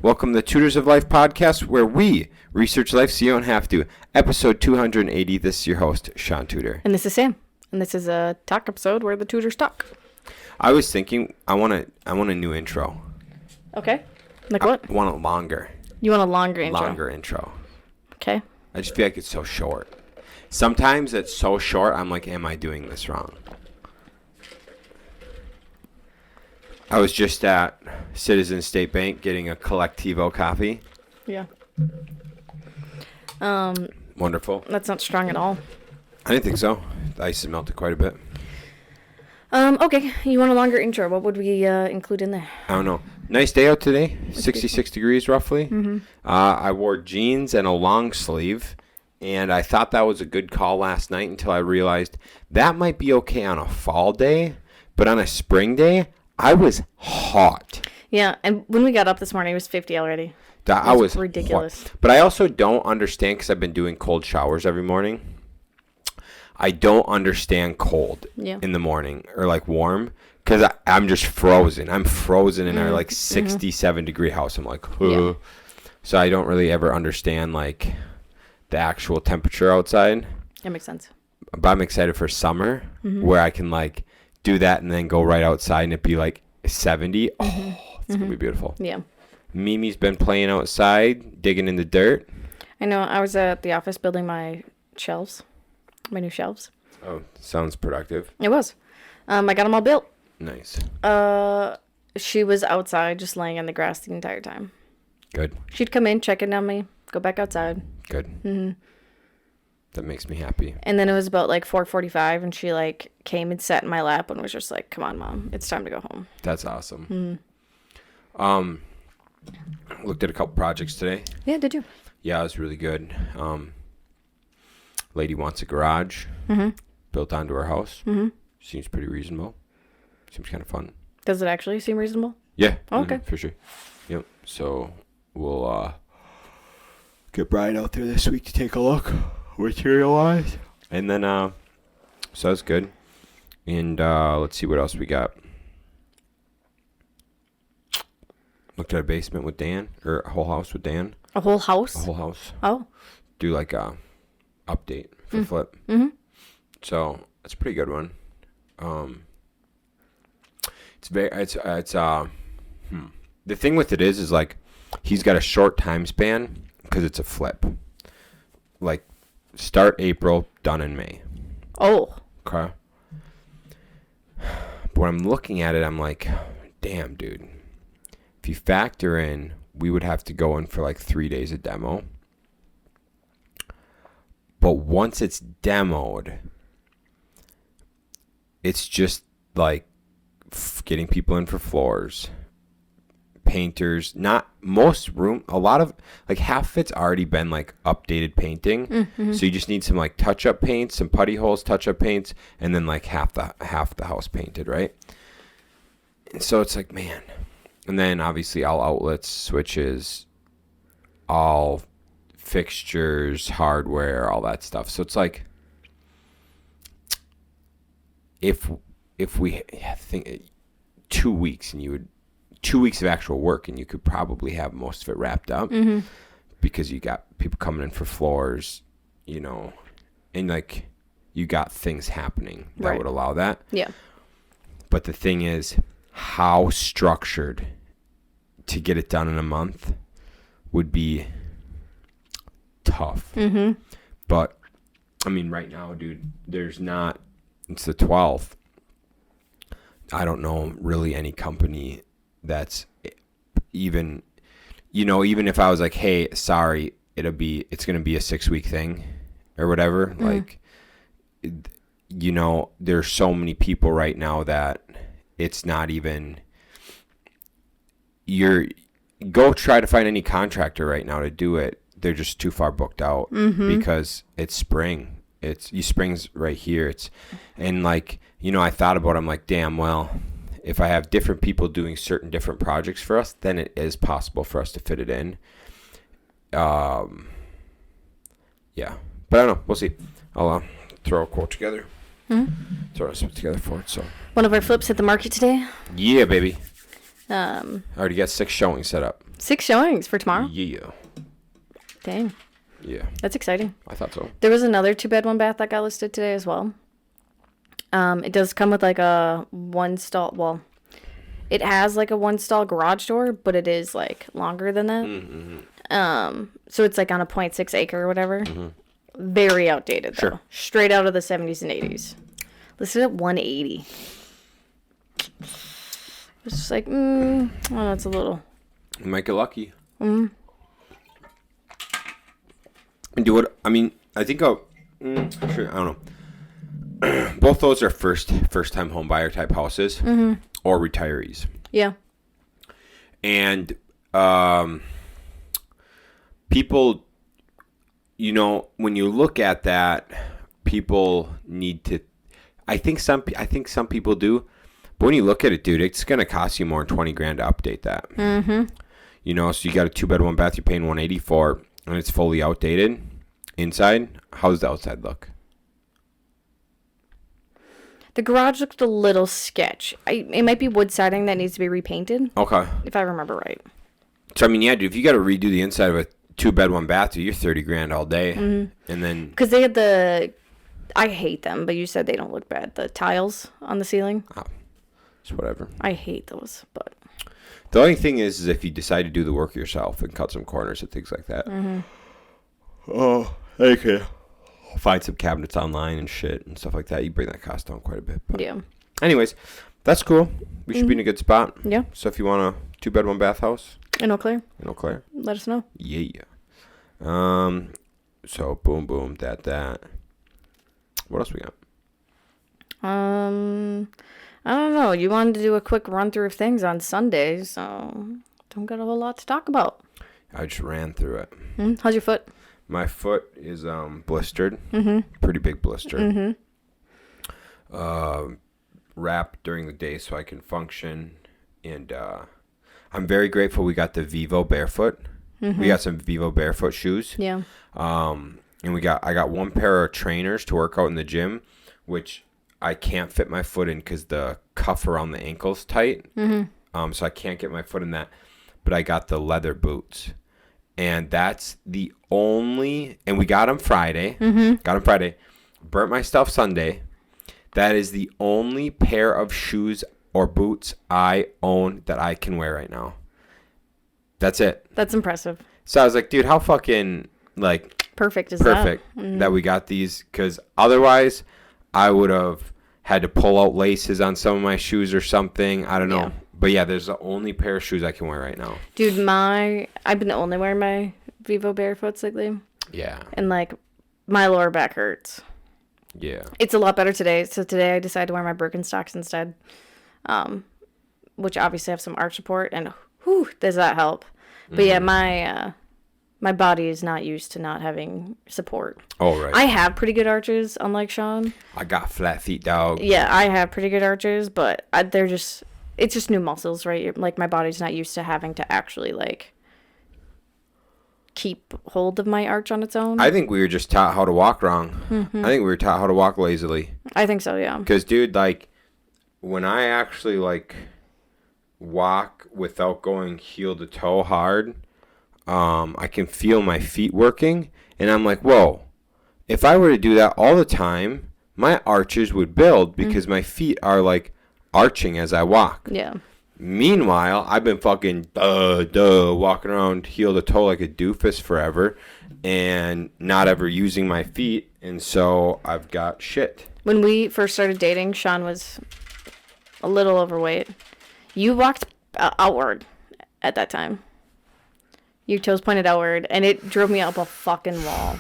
Welcome to the Tutors of Life podcast, where we research life so you don't have to. Episode 280. This is your host, Shaun Tutor. And this is Sam. And this is a talk episode where the tutors talk. I was thinking, I want a new intro. Okay. Like what? I want it longer. You want a longer intro? Longer intro. Okay. I just feel like it's so short. Sometimes it's so short, I'm like, am I doing this wrong? I was just at Citizen State Bank getting a Collectivo coffee. Yeah. Wonderful. That's not strong at all. I didn't think so. The ice has melted quite a bit. Okay. You want a longer intro? What would we include in there? I don't know. Nice day out today. 66 degrees roughly. Mm-hmm. I wore jeans and a long sleeve, and I thought that was a good call last night until I realized that might be okay on a fall day, but on a spring day, I was hot. Yeah, and when we got up this morning, it was 50 already. I was ridiculous. Hot. But I also don't understand, because I've been doing cold showers every morning. I don't understand cold in the morning or like warm, because I'm just frozen. I'm frozen in our like 67 degree house. I'm like, yeah. So I don't really ever understand like the actual temperature outside. That makes sense. But I'm excited for summer where I can like do that and then go right outside and it be like 70. Oh, it's going to be beautiful. Yeah. Mimi's been playing outside, digging in the dirt. I know. I was at the office building my shelves. My new shelves. Oh, sounds productive. It was. I got them all built. Nice. She was outside just laying on the grass the entire time. Good. She'd come in, check in on me, go back outside. Good. Mm-hmm. That makes me happy. And then it was about like 4:45 and she like came and sat in my lap and was just like, come on, Mom, it's time to go home. That's awesome. Looked at a couple projects today. Yeah, did you? Yeah, it was really good. Lady wants a garage built onto her house. Seems pretty reasonable. Seems kind of fun. Does it actually seem reasonable? Yeah. Oh, okay. For sure. Yep. So we'll get Brian out there this week to take a look, materialize. And then, so that's good. And let's see what else we got. Looked at a basement with Dan, or a whole house with Dan. A whole house? A whole house. Oh. Do like a update for Flip. So that's a pretty good one. The thing with it is like he's got a short time span because it's a flip. Like start April, done in May. Oh. Okay. But when I'm looking at it, I'm like, damn, dude. If you factor in, we would have to go in for like 3 days of demo. But once it's demoed, it's just like getting people in for floors, painters, not most room, a lot of like half of it's already been like updated painting. So you just need some like touch-up paints, some putty holes, touch-up paints, and then like half the house painted, right? And so it's like, man. And then obviously all outlets, switches, all fixtures, hardware, all that stuff. So it's like if we think 2 weeks and you would 2 weeks of actual work and you could probably have most of it wrapped up because you got people coming in for floors, you know, and like you got things happening that would allow that. Yeah. But the thing is, how structured to get it done in a month would be tough. But I mean, right now, dude, there's not, it's the 12th. I don't know really any company that's even, you know, even if I was like, hey, sorry, it's going to be a 6-week thing or whatever. Like, you know, there's so many people right now that it's not even, go try to find any contractor right now to do it. They're just too far booked out because it's spring. Spring's right here. And like, you know, I thought about it, I'm like, damn, well, if I have different people doing certain different projects for us, then it is possible for us to fit it in. Yeah. But I don't know. We'll see. I'll throw a quote together. Throw something together for it. So one of our flips hit the market today. Yeah, baby. I already got 6 showings set up. 6 showings for tomorrow? Yeah. Dang. Yeah. That's exciting. I thought so. There was another 2-bed, 1-bath that got listed today as well. It does come with like a 1-stall. Well, it has like a 1-stall garage door, but it is like longer than that. Mm-hmm. So it's like on a 0.6 acre or whatever. Mm-hmm. Very outdated though. Sure. Straight out of the 70s and 80s. Listed at $180. It's just like, oh, that's a little. You might get lucky. Mm-hmm. And do what? I mean, I think sure, I don't know. Both those are first time home buyer type houses or retirees. Yeah. And people, you know, when you look at that, people need to. I think some people do, but when you look at it, dude, it's gonna cost you more than $20,000 to update that. Mm-hmm. You know, so you got a 2-bed, 1-bath, you're paying $180 for, and it's fully outdated inside. How does the outside look? The garage looked a little sketch. It might be wood siding that needs to be repainted. Okay. If I remember right. So, I mean, yeah, dude, if you got to redo the inside of a 2-bed, 1-bath, you're $30,000 all day. Mm-hmm. And then... Because they had I hate them, but you said they don't look bad. The tiles on the ceiling. Oh, it's whatever. I hate those, but... The only thing is if you decide to do the work yourself and cut some corners and things like that. Mm-hmm. Oh, okay. Find some cabinets online and shit and stuff like that. You bring that cost down quite a bit. But yeah. Anyways, that's cool. We should be in a good spot. Yeah. So if you want a 2-bed, 1-bath house. In Eau Claire. Let us know. Yeah. So boom, boom, that. What else we got? I don't know. You wanted to do a quick run through of things on Sunday, so don't got a whole lot to talk about. I just ran through it. How's your foot? My foot is blistered. Mm-hmm. Pretty big blister. Mm-hmm. Wrapped during the day so I can function. And I'm very grateful we got the Vivo Barefoot. Mm-hmm. We got some Vivo Barefoot shoes. Yeah. And I got 1 pair of trainers to work out in the gym, which I can't fit my foot in because the cuff around the ankle's tight. Mm-hmm. So I can't get my foot in that. But I got the leather boots. And that's the only, and we got them Friday. Mm-hmm. Burnt my stuff Sunday. That is the only pair of shoes or boots I own that I can wear right now. That's it. That's impressive. So I was like, dude, how fucking, perfect is that? That we got these. Because otherwise, I would have had to pull out laces on some of my shoes or something. I don't know. Yeah. But yeah, there's the only pair of shoes I can wear right now. Dude, I've been only wearing my Vivo Barefoots lately. Yeah. And my lower back hurts. Yeah. It's a lot better today. So today I decided to wear my Birkenstocks instead. Which obviously have some arch support, and does that help. But yeah, my body is not used to not having support. Oh, right. I have pretty good arches, unlike Shaun. I got flat feet, dog. Yeah, I have pretty good arches, but it's just new muscles, right? My body's not used to having to actually, keep hold of my arch on its own. I think we were just taught how to walk wrong. Mm-hmm. I think we were taught how to walk lazily. I think so, yeah. Because, dude, when I actually, walk without going heel to toe hard, I can feel my feet working, and I'm like, whoa, if I were to do that all the time, my arches would build because my feet are, arching as I walk. Yeah. Meanwhile, I've been fucking walking around heel to toe like a doofus forever and not ever using my feet, and so I've got shit. When we first started dating, Shaun was a little overweight. You walked outward at that time. Your toes pointed outward, and it drove me up a fucking wall.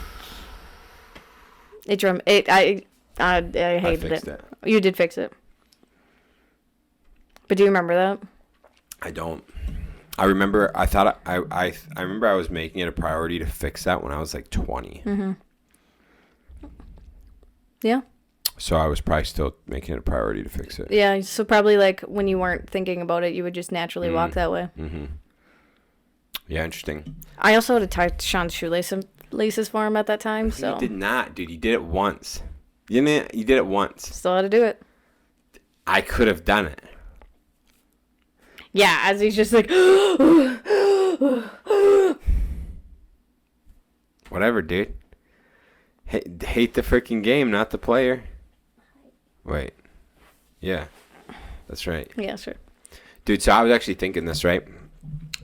I hated it. You did fix it. But do you remember that? I don't. I remember. I remember I was making it a priority to fix that when I was 20. Mm-hmm. Yeah. So I was probably still making it a priority to fix it. Yeah. So probably when you weren't thinking about it, you would just naturally walk that way. Mm-hmm. Yeah, interesting. I also had to tie Shaun's shoelaces for him at that time. So you did not, dude. You did it once. You did it once. Still had to do it. I could have done it. Yeah, as he's just Whatever, dude. Hate the freaking game, not the player. Wait. Yeah. That's right. Yeah, sure. Dude, so I was actually thinking this, right?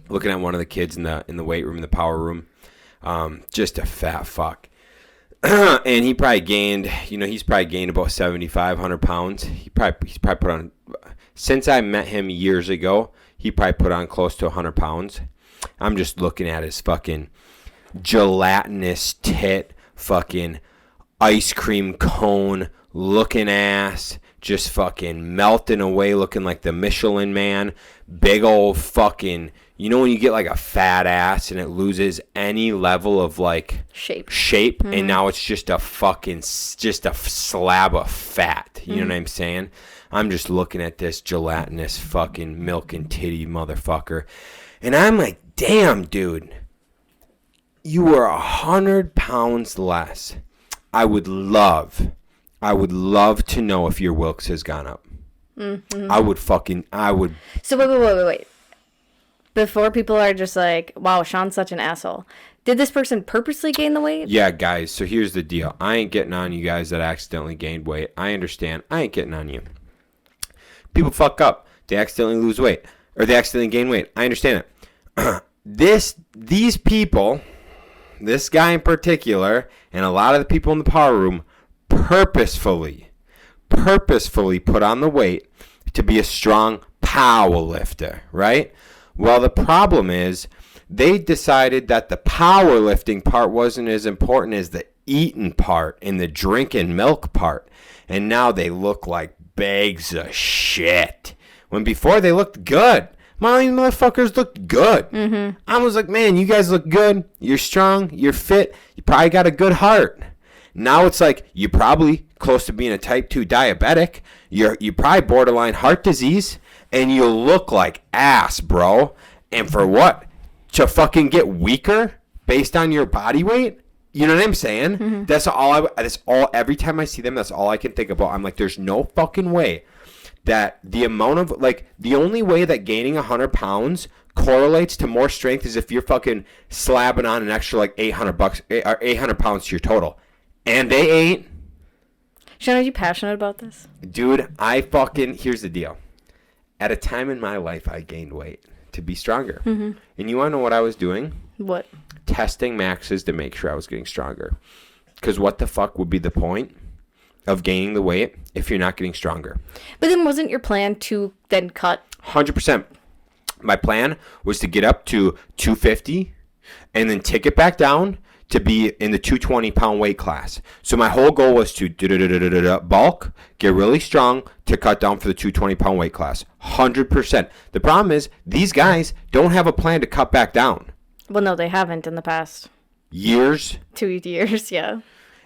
Looking at one of the kids in the weight room, the power room. Just a fat fuck. And he probably gained, he's probably gained about 7,500 pounds. He's probably put on, since I met him years ago, he probably put on close to 100 pounds. I'm just looking at his fucking gelatinous tit, fucking ice cream cone looking ass, just fucking melting away, looking like the Michelin Man. Big old fucking, when you get like a fat ass and it loses any level of like shape, mm-hmm. And now it's just a slab of fat. You know what I'm saying? I'm just looking at this gelatinous fucking milk and titty motherfucker, and I'm like, damn, dude, you were 100 pounds less. I would love to know if your Wilks has gone up. Mm-hmm. I would. So wait. Before people are just like, wow, Shaun's such an asshole. Did this person purposely gain the weight? Yeah, guys, so here's the deal. I ain't getting on you guys that accidentally gained weight. I understand. I ain't getting on you. People fuck up. They accidentally lose weight. Or they accidentally gain weight. I understand it. These people, this guy in particular, and a lot of the people in the power room, purposefully put on the weight to be a strong power lifter, right? Well, the problem is they decided that the powerlifting part wasn't as important as the eating part and the drinking milk part. And now they look like bags of shit. When before they looked good. My motherfuckers looked good. Mm-hmm. I was like, man, you guys look good. You're strong. You're fit. You probably got a good heart. Now it's like you're probably close to being a type 2 diabetic. You're probably borderline heart disease. And you look like ass, bro. And for what? To fucking get weaker based on your body weight? You know what I'm saying? Mm-hmm. That's all. Every time I see them, that's all I can think about. I'm like, there's no fucking way that the amount of, like, the only way that gaining 100 pounds correlates to more strength is if you're fucking slabbing on an extra, like, $800 pounds to your total. And they ain't. Shaun, are you passionate about this? Dude, here's the deal. At a time in my life, I gained weight to be stronger. Mm-hmm. And you want to know what I was doing? What? Testing maxes to make sure I was getting stronger. Because what the fuck would be the point of gaining the weight if you're not getting stronger? But then wasn't your plan to then cut? 100%. My plan was to get up to 250 and then take it back down to be in the 220 pound weight class. So my whole goal was to bulk, get really strong to cut down for the 220 pound weight class. 100%. The problem is these guys don't have a plan to cut back down. Well, no, they haven't in the past years. 2 years, yeah.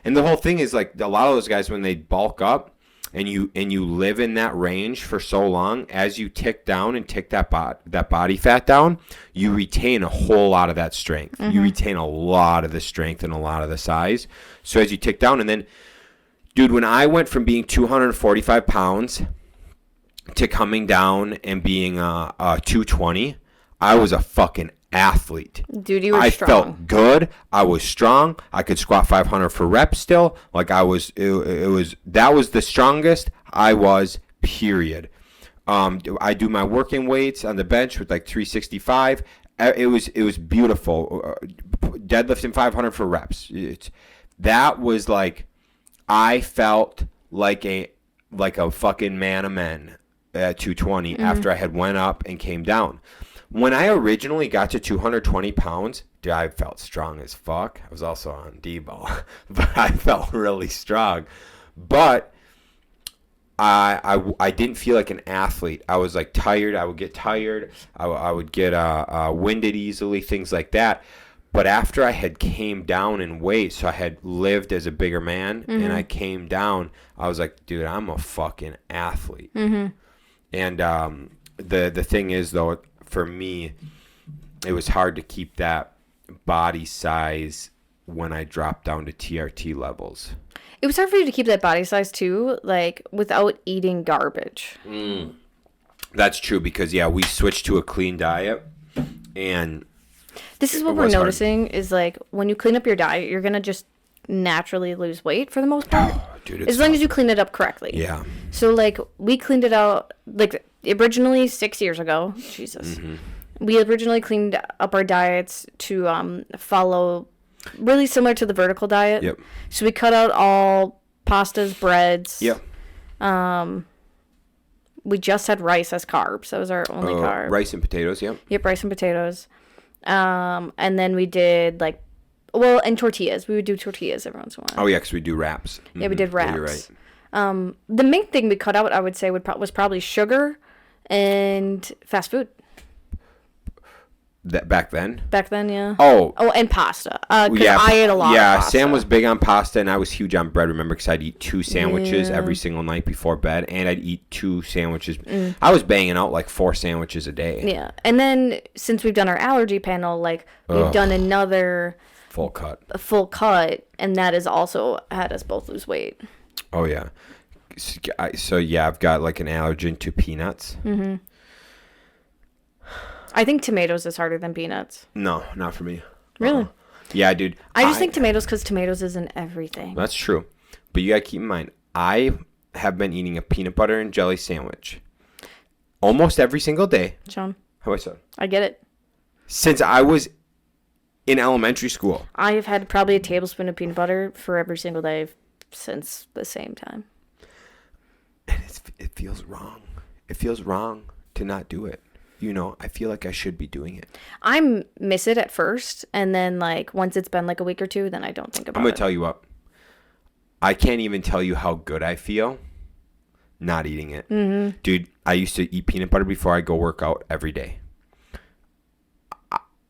And the whole thing is like a lot of those guys, when they bulk up and you live in that range for so long, as you tick down and tick that body fat down, you retain a whole lot of that strength. Mm-hmm. You retain a lot of the strength and a lot of the size. So as you tick down, and then, dude, when I went from being 245 pounds to coming down and being 220, I was a fucking athlete. Dude, you were strong. I felt good. I was strong. I could squat 500 for reps still. Like that was the strongest I was, period. I do my working weights on the bench with like 365. It was beautiful. Deadlifting 500 for reps. That was like, I felt like a fucking man of men at 220 mm-hmm. after I had went up and came down. When I originally got to 220 pounds, dude, I felt strong as fuck. I was also on D-ball, but I felt really strong. But I didn't feel like an athlete. I was like tired. I would get tired. I would get winded easily, things like that. But after I had came down in weight, so I had lived as a bigger man, mm-hmm. and I came down, I was like, dude, I'm a fucking athlete. Mm-hmm. And the thing is, though, for me, it was hard to keep that body size when I dropped down to TRT levels. It was hard for you to keep that body size too, like without eating garbage. That's true because, yeah, we switched to a clean diet, and This is what we're noticing is like when you clean up your diet, you're gonna just naturally lose weight for the most part. Dude, as long as you clean it up correctly. Yeah. So like we cleaned it out like originally 6 years ago. Jesus. Mm-hmm. We originally cleaned up our diets to follow really similar to the vertical diet. Yep. So we cut out all pastas, breads. Yep. We just had rice as carbs. That was our only carb. Rice and potatoes, yep. Yep, rice and potatoes. And then we did and tortillas. We would do tortillas every once in a while. Oh yeah, because we do wraps. Yeah, we did wraps. Yeah, you're right. The main thing we cut out, I would say, was probably sugar and fast food. That back then? Back then, yeah. Oh, and pasta. Because I ate a lot of pasta. Sam was big on pasta, and I was huge on bread, remember, because I'd eat 2 sandwiches every single night before bed, and I'd eat 2 sandwiches. I was banging out like 4 sandwiches a day. Yeah. And then, since we've done our allergy panel, we've done another... Full cut. A full cut, and that has also had us both lose weight. Oh, yeah. So I've got like an allergen to peanuts. Mm-hmm. I think tomatoes is harder than peanuts. No, not for me. Really? Yeah, dude. I just think tomatoes because tomatoes is in everything. That's true. But you got to keep in mind, I have been eating a peanut butter and jelly sandwich almost every single day. Shaun. How about that? I get it. Since I was in elementary school. I have had probably a tablespoon of peanut butter for every single day since the same time. And it feels wrong. It feels wrong to not do it. You know, I feel like I should be doing it. I miss it at first, and then once it's been a week or two, then I don't think about it. I'm going to tell you what. I can't even tell you how good I feel not eating it. Mm-hmm. Dude, I used to eat peanut butter before I go work out every day.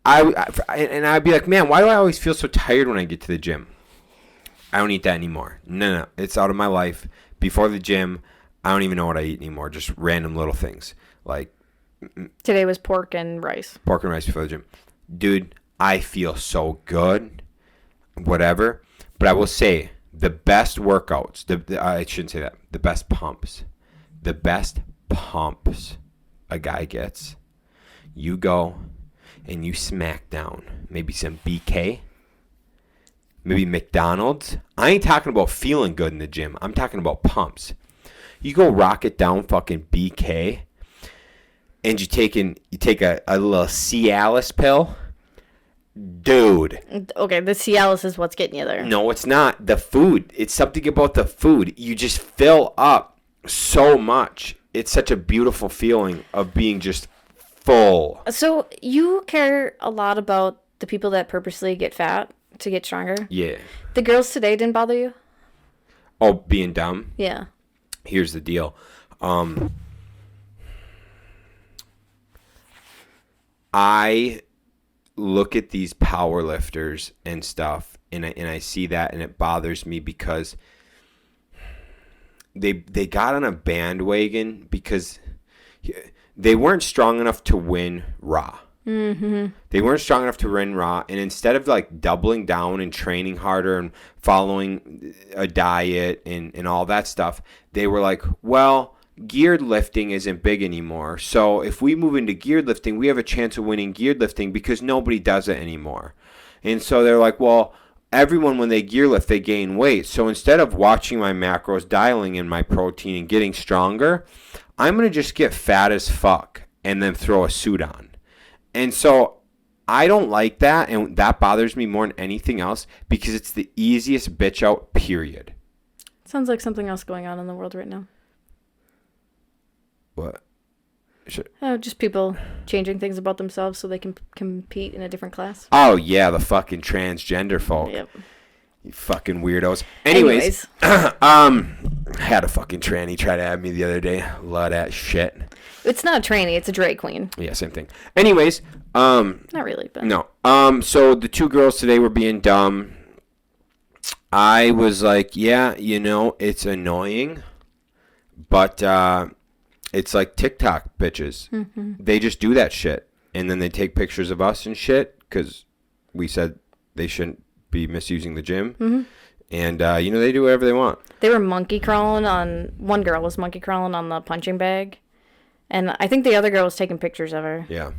I'd be like, man, why do I always feel so tired when I get to the gym? I don't eat that anymore. No, it's out of my life. Before the gym, I don't even know what I eat anymore. Just random little things. Like today was pork and rice. Pork and rice before the gym. Dude, I feel so good. Whatever. But I will say, the best workouts, I shouldn't say that, the best pumps. The best pumps a guy gets. You go and you smack down maybe some BK, maybe McDonald's. I ain't talking about feeling good in the gym. I'm talking about pumps. You go rock it down fucking BK, and you take a little Cialis pill. Dude. Okay, the Cialis is what's getting you there. No, it's not. The food. It's something about the food. You just fill up so much. It's such a beautiful feeling of being just full. So you care a lot about the people that purposely get fat to get stronger? Yeah. The girls today didn't bother you? Oh, being dumb? Yeah. Here's the deal. I look at these power lifters and stuff, and I see that, and it bothers me because they got on a bandwagon because they weren't strong enough to win Raw. Mm-hmm. They weren't strong enough to win Raw, and instead of doubling down and training harder and following a diet and all that stuff, they were like, well, geared lifting isn't big anymore. So if we move into geared lifting, we have a chance of winning geared lifting because nobody does it anymore. And so they're like, well, everyone, when they gear lift, they gain weight. So instead of watching my macros, dialing in my protein, and getting stronger, I'm going to just get fat as fuck and then throw a suit on. And so I don't like that, and that bothers me more than anything else because it's the easiest bitch out, period. Sounds like something else going on in the world right now. What? Just people changing things about themselves so they can compete in a different class. Oh, yeah, the fucking transgender folk. Yep. You fucking weirdos. Anyways. Had a fucking tranny try to have me the other day. Love that shit. It's not a tranny, it's a drag queen. Yeah, same thing. Anyways. Not really, but. No. So the 2 girls today were being dumb. I was like, yeah, it's annoying. But, it's like TikTok bitches. Mm-hmm. They just do that shit. And then they take pictures of us and shit because we said they shouldn't be misusing the gym. Mm-hmm. And, they do whatever they want. They were monkey crawling on... One girl was monkey crawling on the punching bag. And I think the other girl was taking pictures of her. Yeah.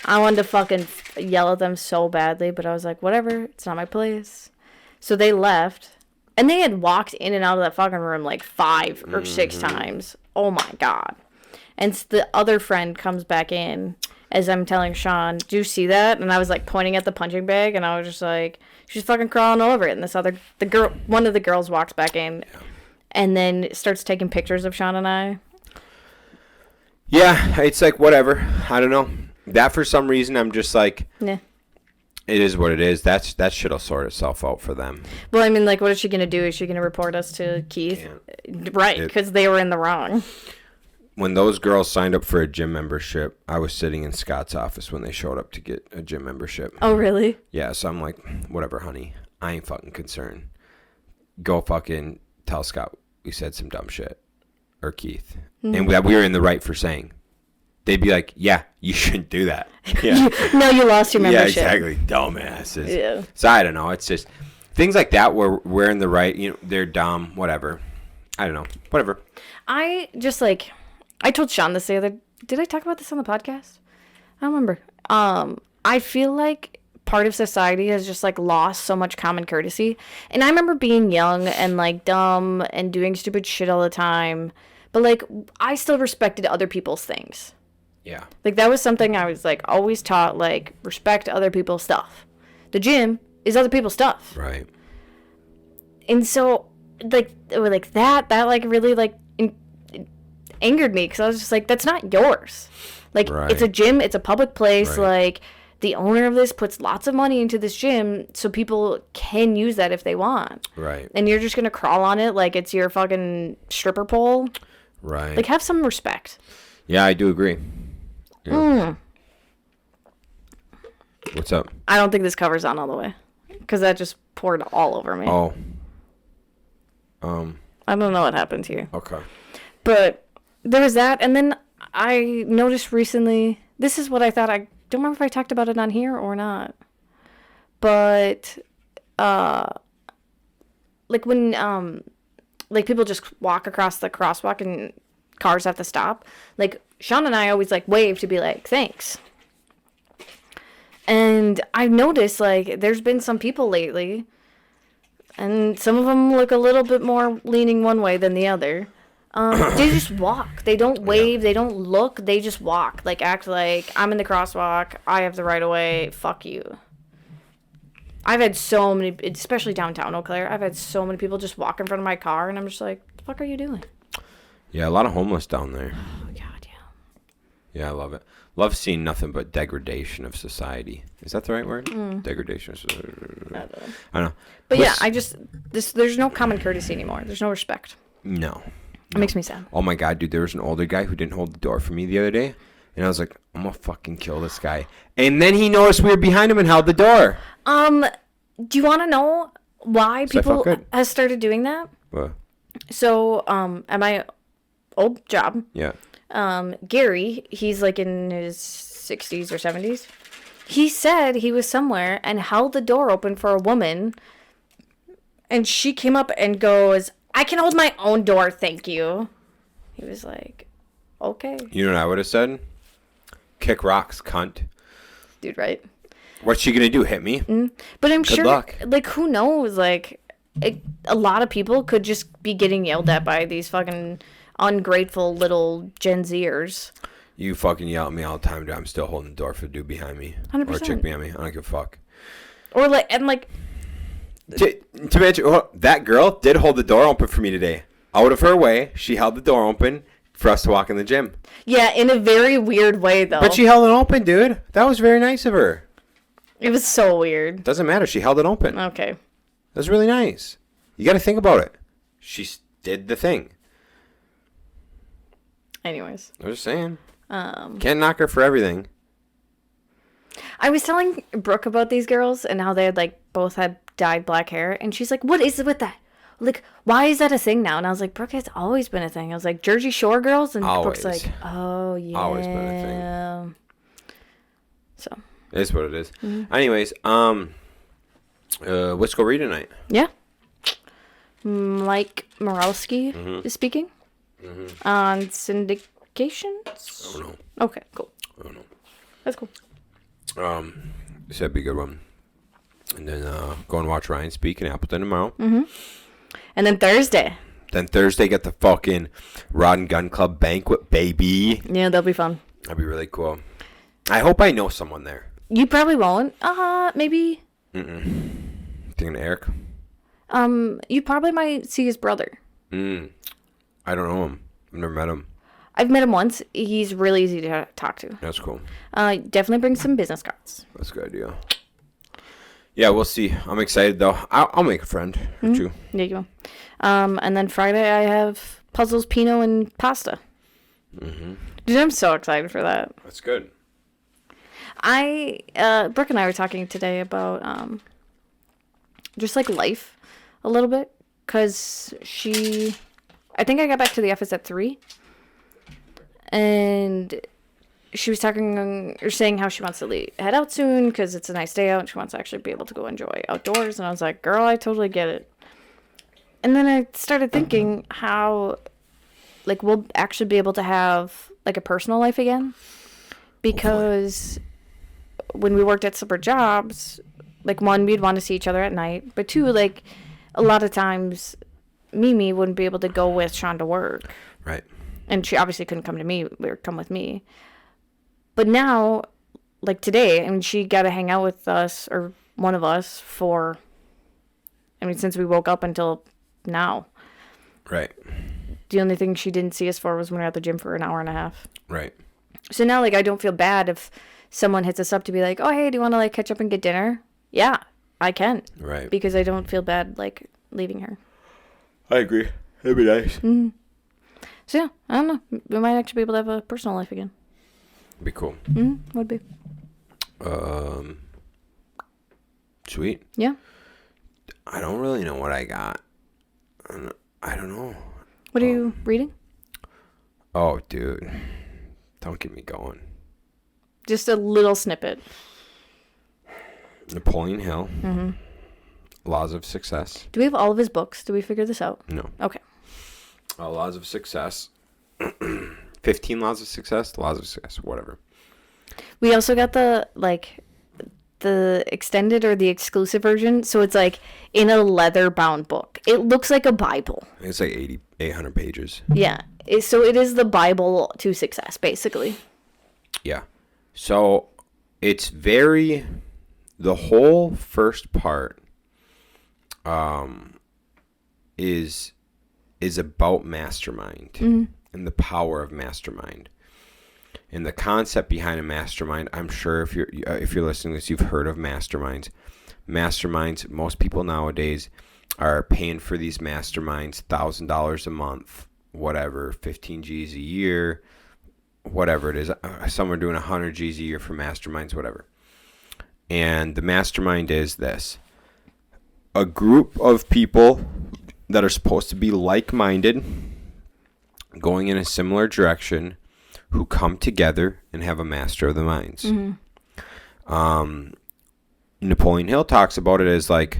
I wanted to fucking yell at them so badly, but I was like, whatever, it's not my place. So they left, and they had walked in and out of that fucking room like 5 or 6 times. Oh my God. And the other friend comes back in as I'm telling Shaun, do you see that? And I was like pointing at the punching bag, and I was just like, she's fucking crawling over it. And one of the girls walks back in and then starts taking pictures of Shaun and I. Yeah, it's like, whatever. I don't know. That for some reason, I'm just like, Yeah. It is what it is. That shit'll sort itself out for them. Well, I mean, like, what is she going to do? Is she going to report us to Keith? Right, because they were in the wrong. When those girls signed up for a gym membership, I was sitting in Scott's office when they showed up to get a gym membership. Oh, really? Yeah, so I'm like, whatever, honey. I ain't fucking concerned. Go fucking tell Scott we said some dumb shit. Or Keith. And that we were in the right for saying. They'd be like, yeah, you shouldn't do that. Yeah. No, you lost your membership. Yeah, exactly. Dumbasses. Yeah. So I don't know. It's just things like that where we're in the right. You know, they're dumb. Whatever. I don't know. Whatever. I just like, I told Shaun this the other. Did I talk about this on the podcast? I don't remember. I feel like part of society has just like lost so much common courtesy. And I remember being young and like dumb and doing stupid shit all the time. But like, I still respected other people's things. Yeah. Like, that was something I was, like, always taught, like, respect other people's stuff. The gym is other people's stuff. Right. And so, like that, like, really, like, angered me. Because I was just like, that's not yours. Like, right. It's a gym. It's a public place. Right. Like, the owner of this puts lots of money into this gym so people can use that if they want. Right. And you're just going to crawl on it like it's your fucking stripper pole. Right. Like, have some respect. Yeah, I do agree. Yeah. What's up? I don't think this cover's on all the way. Because that just poured all over me. Oh. I don't know what happened here. Okay. But there was that. And then I noticed recently, this is what I thought, I don't remember if I talked about it on here or not. But, like when, like people just walk across the crosswalk and cars have to stop. Like, Shaun and I always, like, wave to be like, thanks. And I've noticed, like, there's been some people lately, and some of them look a little bit more leaning one way than the other. They just walk. They don't wave. They don't look. They just walk. Like, act like, I'm in the crosswalk. I have the right of way. Fuck you. I've had so many, especially downtown Eau Claire, I've had so many people just walk in front of my car, and I'm just like, what the fuck are you doing? Yeah, a lot of homeless down there. Oh, God, yeah. Yeah, I love it. Love seeing nothing but degradation of society. Is that the right word? Degradation of society. I don't know. But yeah, there's no common courtesy anymore. There's no respect. No. It makes me sad. Oh my God, dude, there was an older guy who didn't hold the door for me the other day. And I was like, I'm gonna fucking kill this guy. And then he noticed we were behind him and held the door. Do you want to know why people have started doing that? What? So, at my old job, Yeah. Gary, he's like in his 60s or 70s. He said he was somewhere and held the door open for a woman. And she came up and goes, I can hold my own door, thank you. He was like, okay. You know what I would have said? Kick rocks, cunt. Dude, right? What's she gonna do? Hit me? But I'm Good sure, luck. like, who knows? Like, a lot of people could just be getting yelled at by these fucking ungrateful little Gen Zers. You fucking yell at me all the time, dude. I'm still holding the door for the dude behind me. 100%. Or a chick behind me. I don't give a fuck. Or, like, and, like... To mention, that girl did hold the door open for me today. Out of her way, she held the door open for us to walk in the gym. Yeah, in a very weird way, though. But she held it open, dude. That was very nice of her. It was so weird. Doesn't matter. She held it open. Okay. That was really nice. You got to think about it. She did the thing. Anyways. I was just saying. Can't knock her for everything. I was telling Brooke about these girls and how they had, like, both had dyed black hair. And she's like, what is it with that? Like, why is that a thing now? And I was like, Brooke, it's always been a thing. I was like, Jersey Shore girls? And Always. Brooke's like, oh, yeah. Always been a thing. So. It is what it is. Anyways, let's go read tonight. Yeah. Mike Moralski is speaking on syndications. Oh, no. Okay, cool. Oh, no. That's cool. So that'd be a good one. And then go and watch Ryan speak in Appleton tomorrow. Mm-hmm. And then Thursday. Get the fucking Rod and Gun Club banquet, baby. Yeah, that'll be fun. That'd be really cool. I hope I know someone there. You probably won't. Maybe. Thinking of Eric? You probably might see his brother. I don't know him. I've never met him. I've met him once. He's really easy to talk to. That's cool. Definitely bring some business cards. That's a good idea. Yeah, we'll see. I'm excited, though. I'll make a friend or two. There you go. And then Friday I have puzzles, Pinot, and pasta. Dude, I'm so excited for that. That's good. Brooke and I were talking today about just like life a little bit, because I think I got back to the office at 3, and she was talking or saying how she wants to head out soon because it's a nice day out and she wants to actually be able to go enjoy outdoors. And I was like, girl, I totally get it. And then I started thinking how, like, we'll actually be able to have, like, a personal life again. Because when we worked at separate jobs, like, one, we'd want to see each other at night. But two, like, a lot of times, Mimi wouldn't be able to go with Shaun to work. Right. And she obviously couldn't come to me or come with me. But now, like today, I mean, she got to hang out with us, or one of us, for, I mean, since we woke up until now. Right. The only thing she didn't see us for was when we were at the gym for an hour and a half. Right. So now, like, I don't feel bad if someone hits us up to be like, oh, hey, do you want to, like, catch up and get dinner? Yeah, I can. Right. Because I don't feel bad, like, leaving her. I agree. It'd be nice. Mm-hmm. So, yeah, I don't know. We might actually be able to have a personal life again. Be cool. Would be. Sweet. Yeah. I don't really know what I got. I don't know. What are you reading? Oh, dude. Don't get me going. Just a little snippet. Napoleon Hill. Laws of Success. Do we have all of his books? Did we figure this out? No. Okay. Laws of Success. 15 Laws of Success. Laws of Success. Whatever. We also got the extended or the exclusive version. So it's like in a leather bound book. It looks like a Bible. It's like 800 pages. Yeah. So it is the Bible to success, basically. Yeah. So it's the whole first part is about mastermind and the power of mastermind. And the concept behind a mastermind, I'm sure if you're listening to this, you've heard of masterminds. Masterminds, most people nowadays are paying for these masterminds $1,000 a month, whatever, 15 G's a year, whatever it is. Some are doing 100 G's a year for masterminds, whatever. And the mastermind is this: a group of people that are supposed to be like-minded, going in a similar direction, who come together and have a master of the minds. Napoleon Hill talks about it as like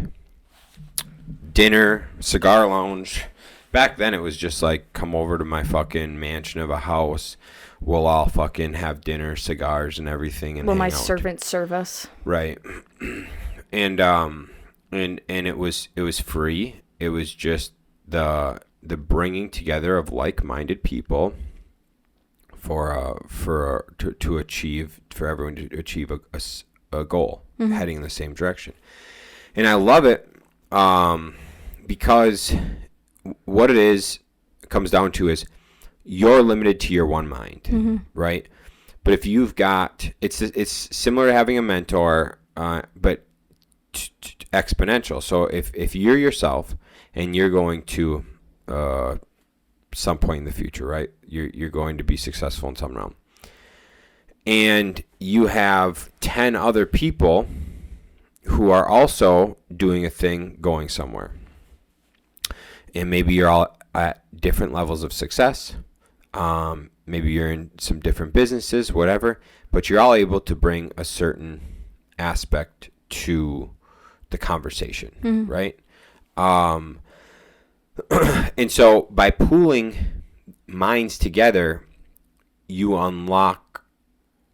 dinner, cigar lounge. Back then it was just like, come over to my fucking mansion of a house. We'll all fucking have dinner, cigars, and everything. And will my hang out. servants serve us? Right. And it was free. It was just the bringing together of like-minded people for everyone to achieve a goal, heading in the same direction. And I love it because what it comes down to is you're limited to your one mind, right? But if you've got, it's similar to having a mentor, but exponential. So if you're yourself and you're going to some point in the future, right? You're going to be successful in some realm. And you have 10 other people who are also doing a thing, going somewhere. And maybe you're all at different levels of success. Maybe you're in some different businesses, whatever. But you're all able to bring a certain aspect to the conversation, right? And so by pooling minds together, you unlock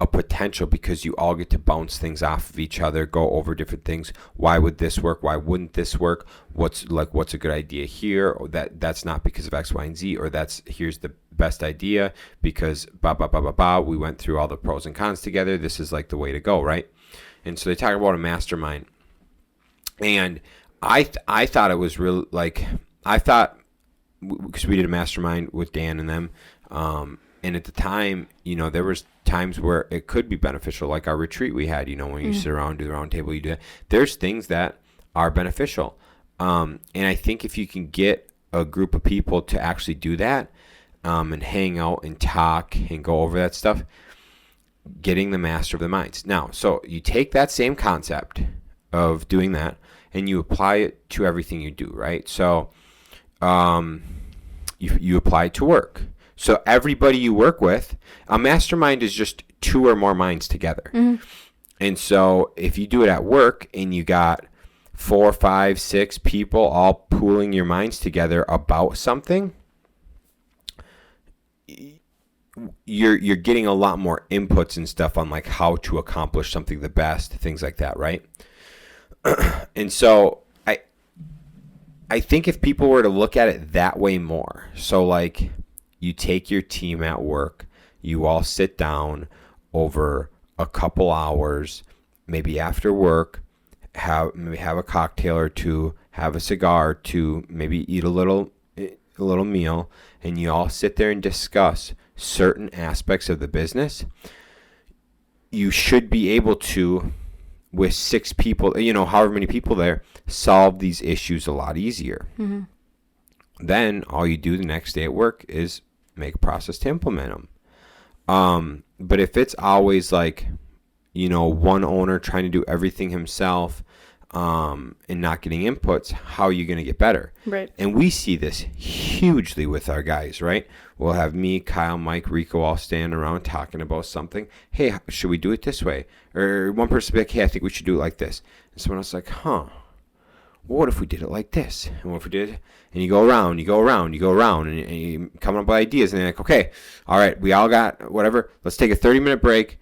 a potential because you all get to bounce things off of each other, go over different things. Why would this work? Why wouldn't this work? What's a good idea here? Or that's not because of X, Y, and Z, or here's the best idea because we went through all the pros and cons together. This is like the way to go, right? And so they talk about a mastermind. And I thought it was really like, I thought, because we did a mastermind with Dan and them, and at the time, there was times where it could be beneficial, like our retreat we had, when you sit around, do the round table, you do that. There's things that are beneficial. And I think if you can get a group of people to actually do that, and hang out and talk and go over that stuff, getting the master of the minds. Now, so you take that same concept of doing that and you apply it to everything you do, right? So you apply it to work. So everybody you work with, a mastermind is just 2 or more minds together. Mm-hmm. And so if you do it at work and you got 4, 5, 6 people all pooling your minds together about something, you're getting a lot more inputs and stuff on like how to accomplish something the best, things like that, right? And so I think if people were to look at it that way more, so like you take your team at work, you all sit down over a couple hours, maybe after work, have a cocktail or two, have a cigar or two, maybe eat a little meal, and you all sit there and discuss certain aspects of the business. You should be able to, with 6 people, however many people there, solve these issues a lot easier. Mm-hmm. Then all you do the next day at work is make a process to implement them. But if it's always like, one owner trying to do everything himself, and not getting inputs, how are you going to get better? Right. And we see this hugely with our guys, right? We'll have me, Kyle, Mike, Rico all standing around talking about something. Hey, should we do it this way? Or one person will be like, hey, I think we should do it like this. And someone else is like, well, what if we did it like this? And what if we did it? And you go around, and you come up with ideas. And they're like, okay, all right, we all got whatever. Let's take a 30-minute break.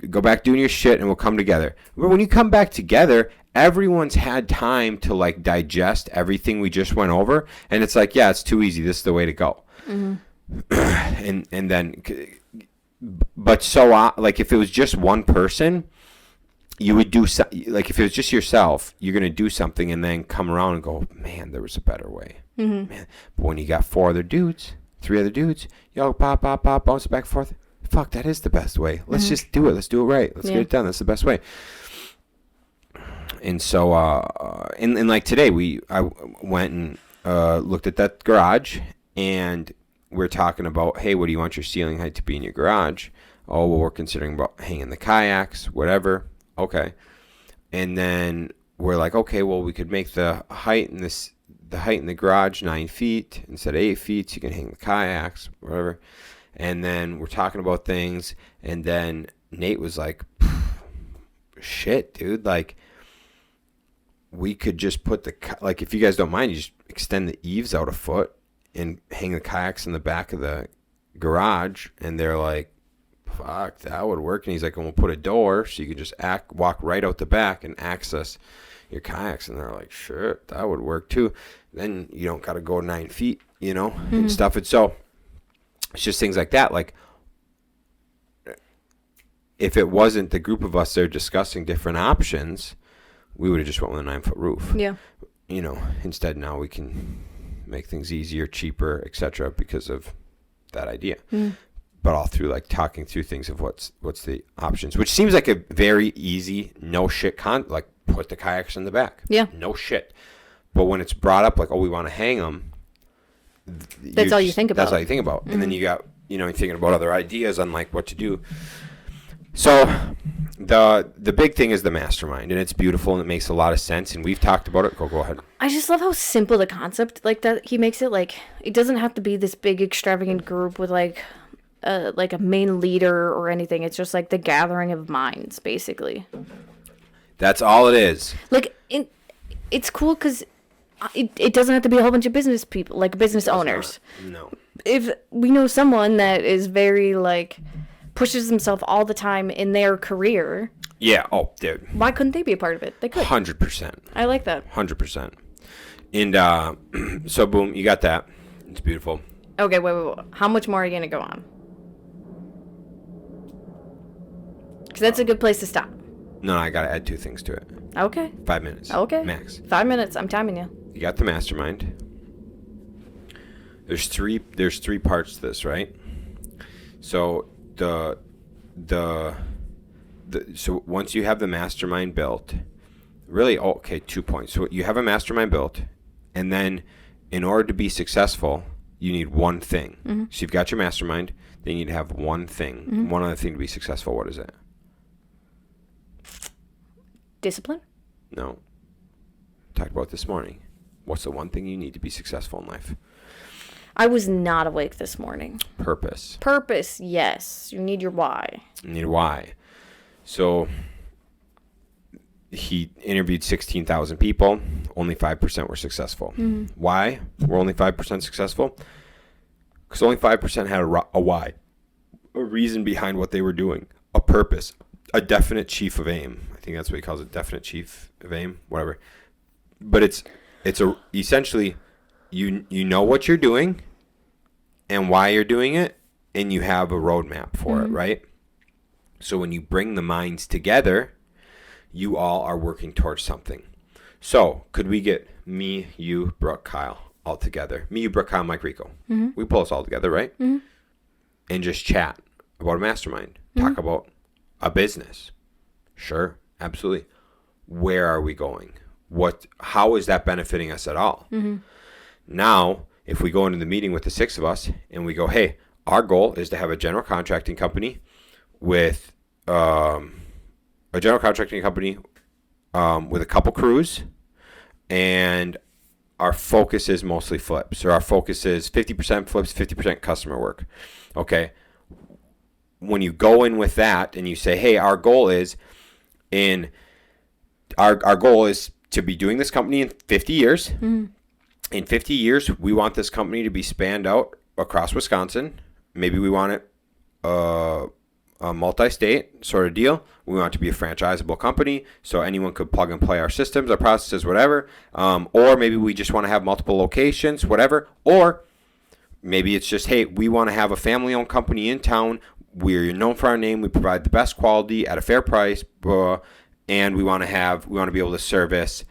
Go back doing your shit, and we'll come together. But when you come back together, everyone's had time to like digest everything we just went over, and it's like, yeah, it's too easy. This is the way to go. Mm-hmm. and then, but so like if it was just one person, you would do like if it was just yourself, you're gonna do something and then come around and go, man, there was a better way. Mm-hmm. Man. But when you got 3 other dudes, y'all pop, bounce it back and forth. Fuck, that is the best way. Let's just do it. Let's do it right. Let's get it done. That's the best way. And so, and like today, I went and looked at that garage, and we're talking about, hey, what do you want your ceiling height to be in your garage? Oh, well, we're considering about hanging the kayaks, whatever. Okay. And then we're like, okay, well, we could make the height in the garage 9 feet instead of 8 feet. So you can hang the kayaks, whatever. And then we're talking about things, and then Nate was like, shit, dude, like, we could just put like, if you guys don't mind, you just extend the eaves out a foot and hang the kayaks in the back of the garage. And they're like, fuck, that would work. And he's like, and we'll put a door so you can just walk right out the back and access your kayaks. And they're like, sure, that would work too. Then you don't got to go 9 feet, and stuff. And so it's just things like that. Like, if it wasn't the group of us there discussing different options, we would have just went with a 9-foot roof. Yeah. Instead now we can make things easier, cheaper, etc. because of that idea. Mm. But all through like talking through things of what's the options, which seems like a very easy, no shit like put the kayaks in the back. Yeah. No shit. But when it's brought up like, oh, we want to hang them. That's all you think about. That's all you think about. Mm-hmm. And then you got, you're thinking about other ideas on like what to do. So the big thing is the mastermind, and it's beautiful and it makes a lot of sense, and we've talked about it. Go ahead. I just love how simple the concept like that he makes it. Like, it doesn't have to be this big extravagant group with like a main leader or anything. It's just like the gathering of minds, basically. That's all it is. Like, it's cool because it doesn't have to be a whole bunch of business people, like business owners. No. If we know someone that is very like pushes themselves all the time in their career. Yeah. Oh, dude. Why couldn't they be a part of it? They could. 100%. I like that. 100%. And so, boom, you got that. It's beautiful. Okay, wait. How much more are you going to go on? Because that's a good place to stop. No, I got to add 2 things to it. Okay. 5 minutes. Okay. Max. 5 minutes. I'm timing you. You got the mastermind. There's three parts to this, right? So so once you have the mastermind built, really, 2 points. So you have a mastermind built, and then in order to be successful, you need one thing. Mm-hmm. So you've got your mastermind, then you need to have one thing. Mm-hmm. One other thing to be successful. What is it? Discipline? No. Talked about this morning. What's the one thing you need to be successful in life? I was not awake this morning. Purpose. Purpose, yes. You need your why. You need a why. So he interviewed 16,000 people. Only 5% were successful. Mm-hmm. Why were only 5% successful? Because only 5% had a why. A reason behind what they were doing. A purpose. A definite chief of aim. I think that's what he calls it. Definite chief of aim. Whatever. But it's essentially you know what you're doing and why you're doing it, and you have a roadmap for it, right? So when you bring the minds together, you all are working towards something. So could we get me, you, Brooke, Kyle all together? Me, you, Brooke, Kyle, Mike, Rico. Mm-hmm. We pull us all together, right? Mm-hmm. And just chat about a mastermind. Talk about a business. Sure, absolutely. Where are we going? How is that benefiting us at all? Mm-hmm. Now, if we go into the meeting with the 6 of us and we go, hey, our goal is to have a general contracting company with a couple crews, and our focus is mostly flips, or our focus is 50% flips, 50% customer work. Okay. When you go in with that and you say, hey, our goal is to be doing this company in 50 years. Mm-hmm. In 50 years, we want this company to be spanned out across Wisconsin. Maybe we want it a multi-state sort of deal. We want it to be a franchisable company, so anyone could plug and play our systems, our processes, whatever. Or maybe we just want to have multiple locations, whatever. Or maybe it's just, hey, we want to have a family-owned company in town. We're known for our name. We provide the best quality at a fair price, and we want to be able to service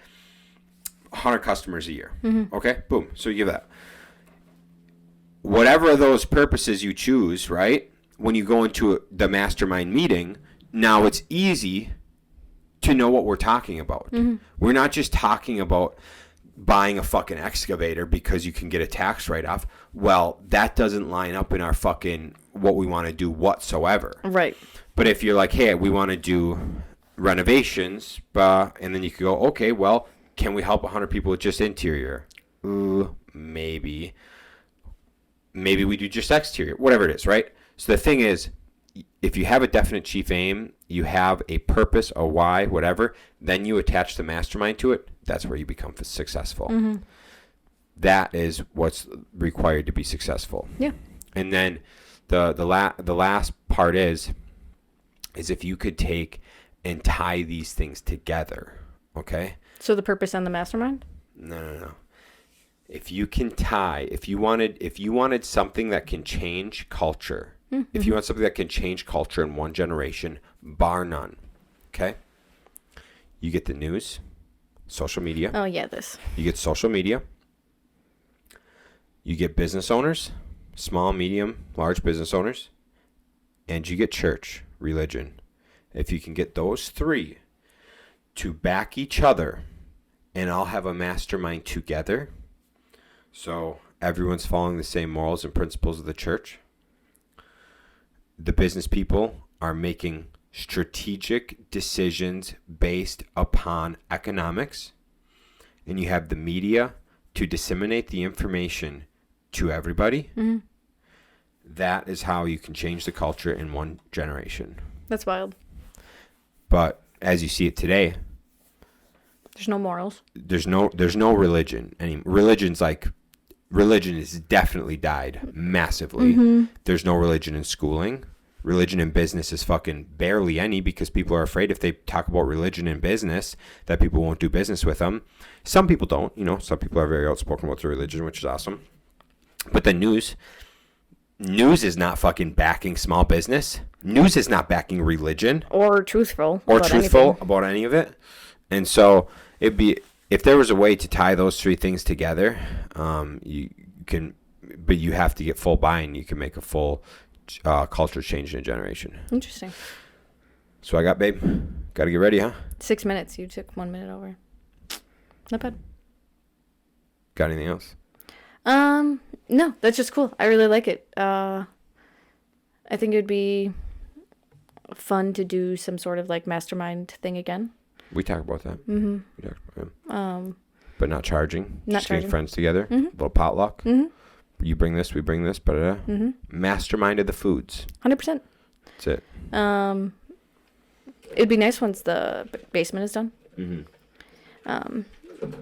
100 customers a year. Mm-hmm. Okay, boom. So you give that. Whatever those purposes you choose, right? When you go into the mastermind meeting, now it's easy to know what we're talking about. Mm-hmm. We're not just talking about buying a fucking excavator because you can get a tax write-off. Well, that doesn't line up in our fucking what we want to do whatsoever. Right. But if you're like, hey, we want to do renovations, and then you could go, okay, well, can we help 100 people with just interior? Ooh, maybe. Maybe we do just exterior, whatever it is, right? So the thing is, if you have a definite chief aim, you have a purpose, a why, whatever, then you attach the mastermind to it, that's where you become successful. Mm-hmm. That is what's required to be successful. Yeah. And then the last part is if you could take and tie these things together, okay? So the purpose and the mastermind? No. If you can tie, if you wanted something that can change culture, mm-hmm. if you want something that can change culture in one generation, bar none, okay? You get the news, social media. Oh, yeah, this. You get social media. You get business owners, small, medium, large business owners, and you get church, religion. If you can get those 3 to back each other, and I'll have a mastermind together, so everyone's following the same morals and principles of the church. The business people are making strategic decisions based upon economics, and you have the media to disseminate the information to everybody. Mm-hmm. That is how you can change the culture in one generation. That's wild. But as you see it today, there's no morals. There's no religion. Religion has definitely died massively. Mm-hmm. There's no religion in schooling. religion in business is fucking barely any, because people are afraid if they talk about religion in business that people won't do business with them. Some people don't, you know, some people are very outspoken about their religion, which is awesome. But the news is not fucking backing small business. News is not backing religion. Or truthful. About any of it. And so it'd be, if there was a way to tie those three things together, you can, but you have to get full buy-in. You can make a full culture change in a generation. Interesting. So I got, babe. Got to get ready, huh? 6 minutes. You took 1 minute over. Not bad. Got anything else? No, that's just cool. I really like it. I think it would be fun to do some sort of like mastermind thing again. We talk about that. Mm-hmm. We talk about it. But not charging. Not just charging. getting friends together. Mm-hmm. A little potluck. Mm-hmm. You bring this, we bring this. Mm-hmm. Mastermind of the foods. 100%. That's it. It'd be nice once the basement is done. Mm-hmm.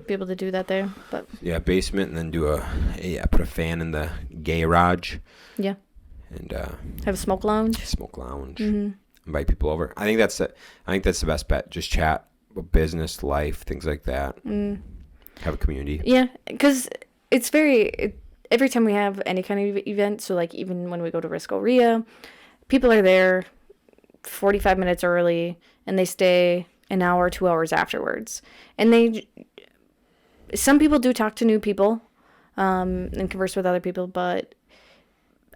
Be able to do that there, but yeah, basement, and then do put a fan in the garage. Yeah. And have a smoke lounge. Mm-hmm. Invite people over. I think that's the best bet. Just chat about business, life, things like that. Have a community. Yeah, because it's every time we have any kind of event, so like even when we go to Riscoria, people are there 45 minutes early and they stay an hour, 2 hours afterwards. And some people do talk to new people and converse with other people, but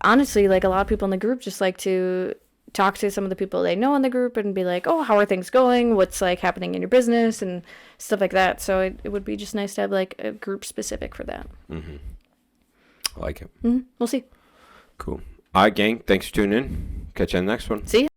honestly, like a lot of people in the group just like to talk to some of the people they know in the group and be like, oh, how are things going? What's like happening in your business and stuff like that. So it would be just nice to have like a group specific for that. Mm-hmm. I like it. Mm-hmm. We'll see. Cool. All right, gang. Thanks for tuning in. Catch you on the next one. See ya.